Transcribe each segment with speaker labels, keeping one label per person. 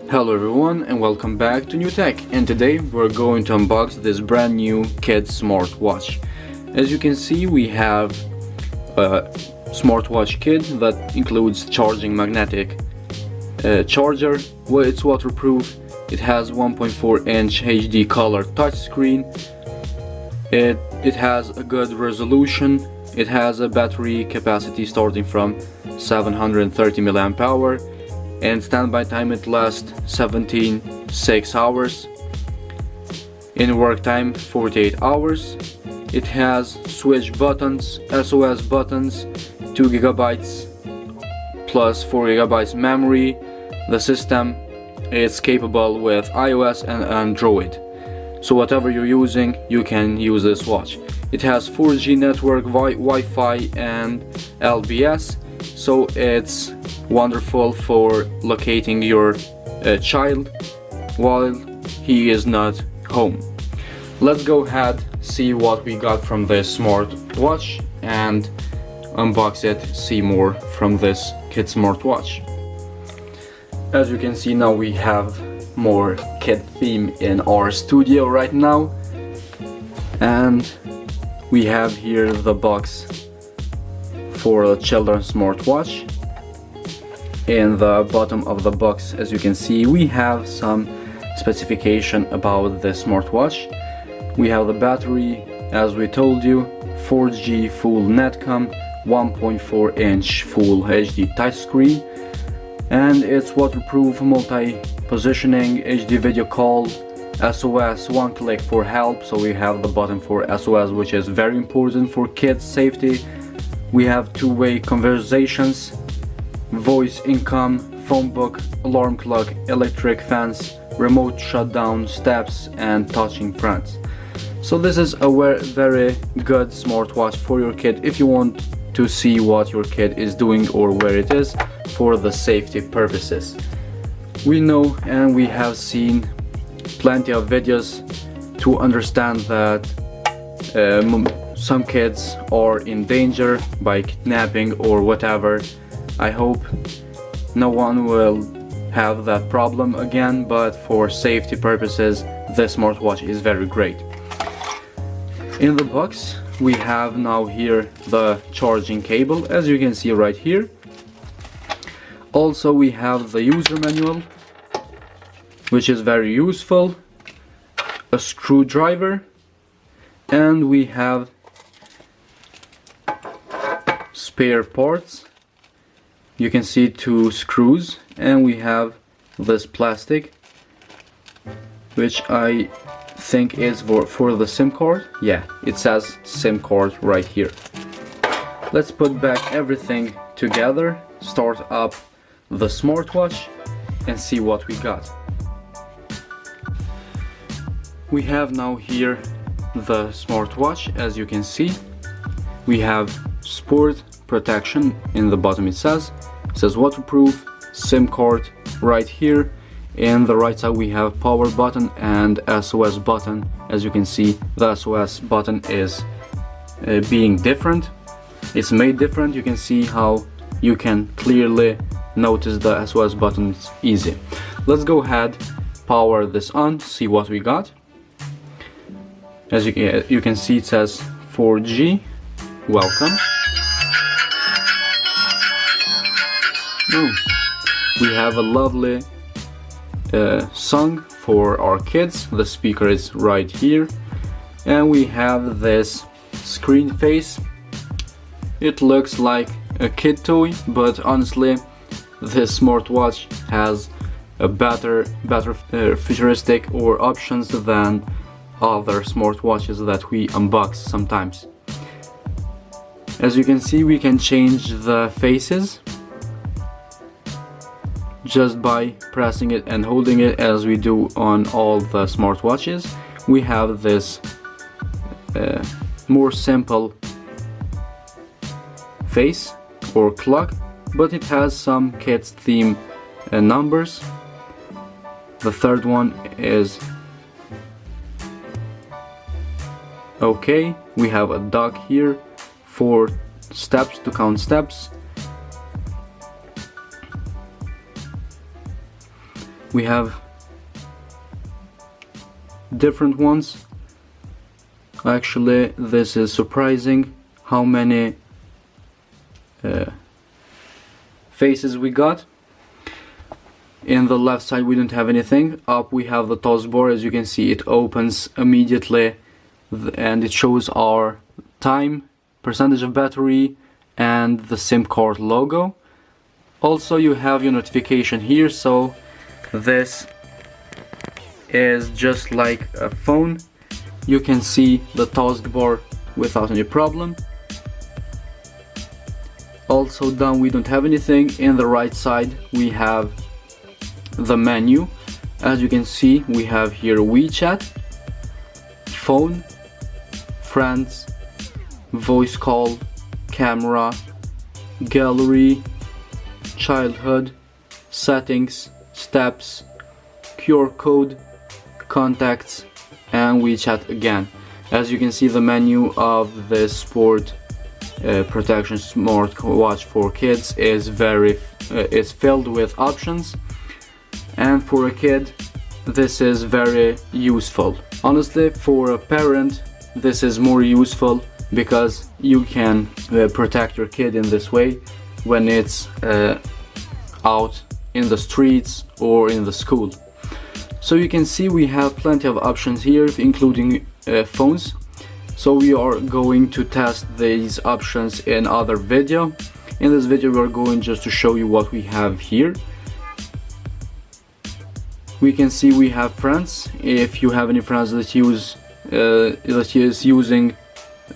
Speaker 1: Hello everyone and welcome back to New Tech, and today we're going to unbox this brand new kid smartwatch. As you can see, we have a smartwatch kit that includes charging magnetic charger. Well, it's waterproof, it has 1.4-inch HD color touchscreen, it has a good resolution, it has a battery capacity starting from 730 mAh, and standby time it lasts 17.6 hours. In work time 48 hours. It has switch buttons, SOS buttons, 2 GB plus 4 GB memory. The system is capable with iOS and Android, so whatever you're using you can use this watch. It has 4G network, Wi-Fi and LBS, so it's wonderful for locating your child while he is not home. Let's go ahead, see what we got from this smartwatch and unbox it, see more from this kid smartwatch. As you can see, now we have more kid theme in our studio right now, and we have here the box for a children's smartwatch. In the bottom of the box, as you can see, we have some specification about the smartwatch. We have the battery, as we told you, 4G full netcom, 1.4-inch full HD touchscreen, and it's waterproof, multi-positioning, HD video call, SOS, one click for help, so we have the button for SOS, which is very important for kids' safety. We have two-way conversations, voice income, phone book, alarm clock, electric fence, remote shutdown, steps, and touching friends. So this is a very good smartwatch for your kid if you want to see what your kid is doing or where it is for the safety purposes. We know and we have seen plenty of videos to understand that some kids are in danger by kidnapping or whatever. I hope no one will have that problem again, but for safety purposes this smartwatch is very great. In the box we have now here the charging cable, as you can see right here. Also we have the user manual, which is very useful, a screwdriver, and we have spare parts. You can see 2 screws, and we have this plastic, which I think is for the SIM card. Yeah, it says SIM card right here. Let's put back everything together, start up the smartwatch and see what we got. We have now here the smartwatch. As you can see, we have sport protection. In the bottom it says waterproof, SIM card right here. In the right side we have power button and SOS button. As you can see, the SOS button is being different. It's made different. You can see how you can clearly notice the SOS button. It's easy. Let's go ahead, power this on, see what we got. As you can see, it says 4G, welcome. We have a lovely song for our kids. The speaker is right here, and we have this screen face. It looks like a kid toy, but honestly this smartwatch has a better futuristic or options than other smartwatches that we unbox sometimes. As you can see, we can change the faces just by pressing it and holding it, as we do on all the smartwatches. We have this more simple face or clock, but it has some kids theme numbers. The third one is Okay, we have a dog here for steps, to count steps. We have different ones. Actually, this is surprising how many faces we got. In the left side we don't have anything. Up we have the taskbar. As you can see, it opens immediately and it shows our time, percentage of battery, and the SIM card logo. Also you have your notification here, so this is just like a phone. You can see the taskbar without any problem. Also down we don't have anything. In the right side we have the menu. As you can see, we have here WeChat, phone, friends, voice call, camera, gallery, childhood, settings, steps, QR code, contacts, and WeChat again. As you can see, the menu of this sport protection smartwatch for kids is filled with options, and for a kid this is very useful. Honestly, for a parent this is more useful because you can protect your kid in this way when it's out in the streets or in the school. So you can see we have plenty of options here, including phones. So we are going to test these options in other video. In this video we are going just to show you what we have here. We can see we have friends. If you have any friends that is using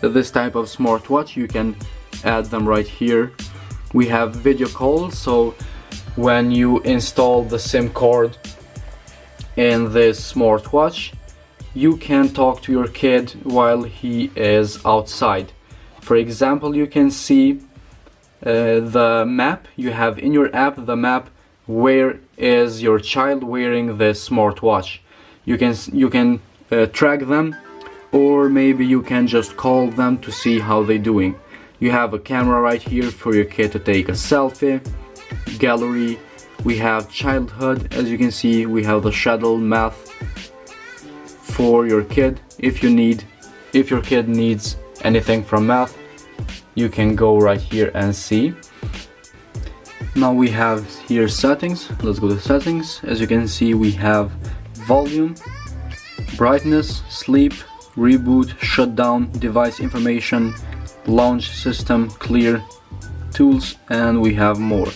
Speaker 1: this type of smartwatch, you can add them right here. We have video calls, so when you install the SIM card in this smartwatch, you can talk to your kid while he is outside. For example, you can see the map. You have in your app the map where is your child wearing this smartwatch. You can track them, or maybe you can just call them to see how they're doing. You have a camera right here for your kid to take a selfie, gallery. We have childhood. As you can see, we have the schedule, math for your kid. If your kid needs anything from math, you can go right here and see. Now we have here settings. Let's go to settings. As you can see, we have volume, brightness, sleep, reboot, shutdown, device information, launch system, clear, tools, and we have more.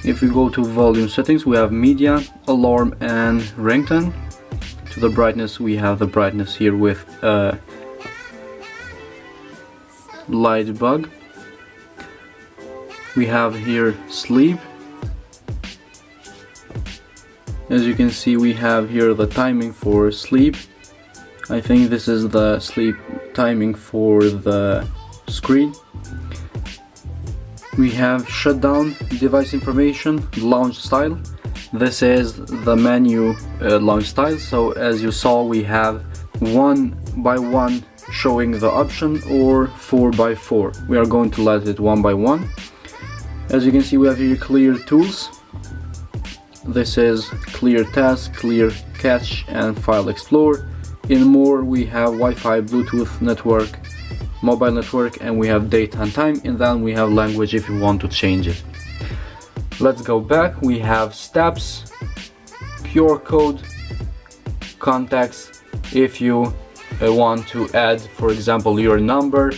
Speaker 1: If we go to volume settings, we have media, alarm, and ringtone. To the brightness, we have the brightness here with light bug. We have here sleep. As you can see, we have here the timing for sleep. I think this is the sleep timing for the screen. We have shutdown, device information, launch style. This is the menu launch style. So as you saw, we have 1 by 1 showing the option, or 4 by 4. We are going to let it 1 by 1. As you can see, we have here clear tools. This is clear task, clear cache, and file explorer. In more, we have Wi-Fi, Bluetooth network, mobile network, and we have date and time, and then we have language if you want to change it. Let's go back. We have steps, QR code, contacts if you want to add, for example, your number,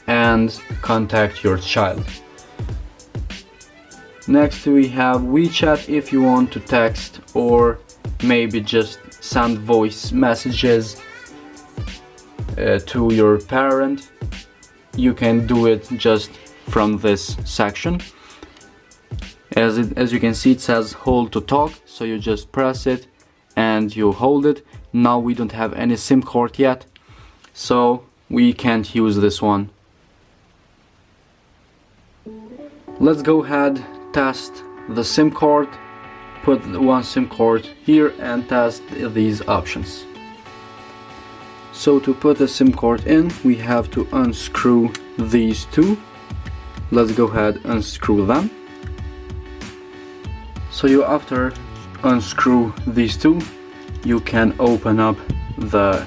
Speaker 1: and contact your child. Next we have WeChat if you want to text or maybe just send voice messages to your parent. You can do it just from this section. As you can see, it says hold to talk, so you just press it and you hold it. Now we don't have any SIM card yet, so we can't use this one. Let's go ahead, test the SIM card, put one SIM card here and test these options. So to put a SIM card in, we have to unscrew these two. Let's go ahead and unscrew them. So you after unscrew these two, you can open up the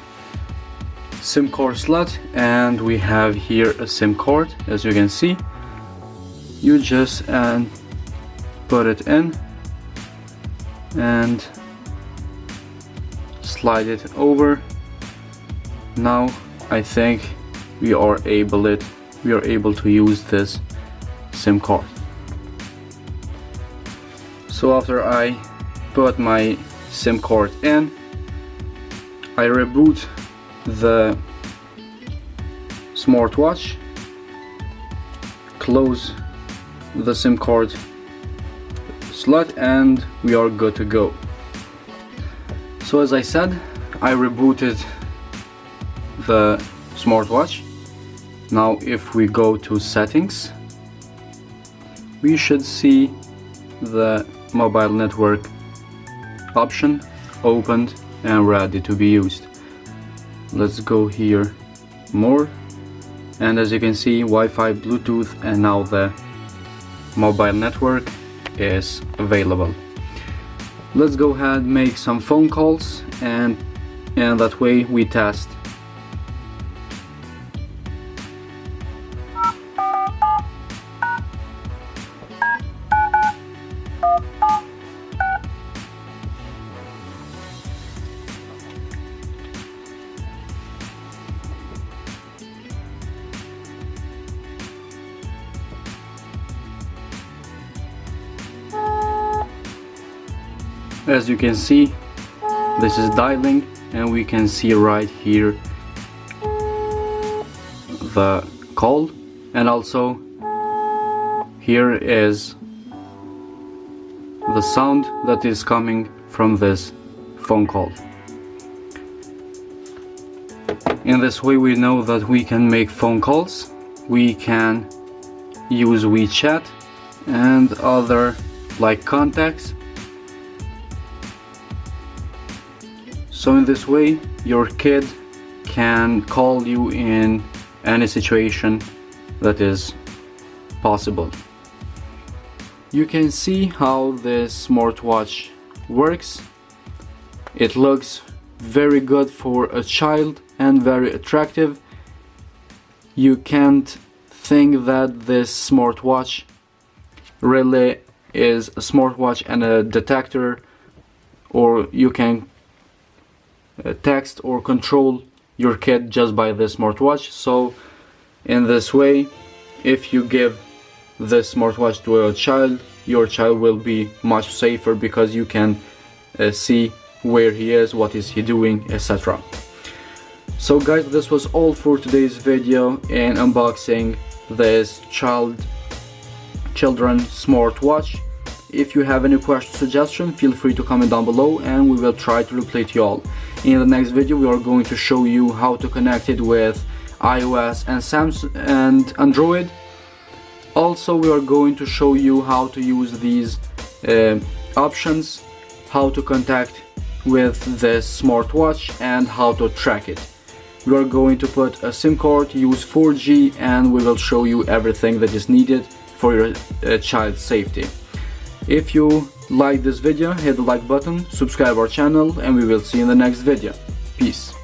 Speaker 1: SIM card slot, and we have here a SIM card. As you can see, you just put it in and slide it over. Now I think we are able to use this SIM card. So after I put my SIM card in, I reboot the smartwatch, close the SIM card slot, and we are good to go. So as I said, I rebooted the smartwatch. Now if we go to settings, we should see the mobile network option opened and ready to be used. Let's go here, more, and as you can see, Wi-Fi, Bluetooth, and now the mobile network is available. Let's go ahead and make some phone calls, and that way we test. As you can see, this is dialing, and we can see right here the call, and also here is the sound that is coming from this phone call. In this way we know that we can make phone calls, we can use WeChat and other like contacts. So in this way your kid can call you in any situation that is possible. You can see how this smartwatch works. It looks very good for a child and very attractive. You can't think that this smartwatch really is a smartwatch and a detector, or you can text or control your kid just by this smartwatch. So in this way, if you give this smartwatch to a child, your child will be much safer because you can see where he is, what is he doing, etc. So guys, this was all for today's video in unboxing this children smartwatch. If you have any question, suggestion, feel free to comment down below and we will try to reply to you all. In the next video we are going to show you how to connect it with iOS and Samsung and Android. Also we are going to show you how to use these options, how to contact with this smartwatch and how to track it. We are going to put a SIM card, use 4G, and we will show you everything that is needed for your child's safety. If you like this video, hit the like button, subscribe our channel, and we will see you in the next video. Peace.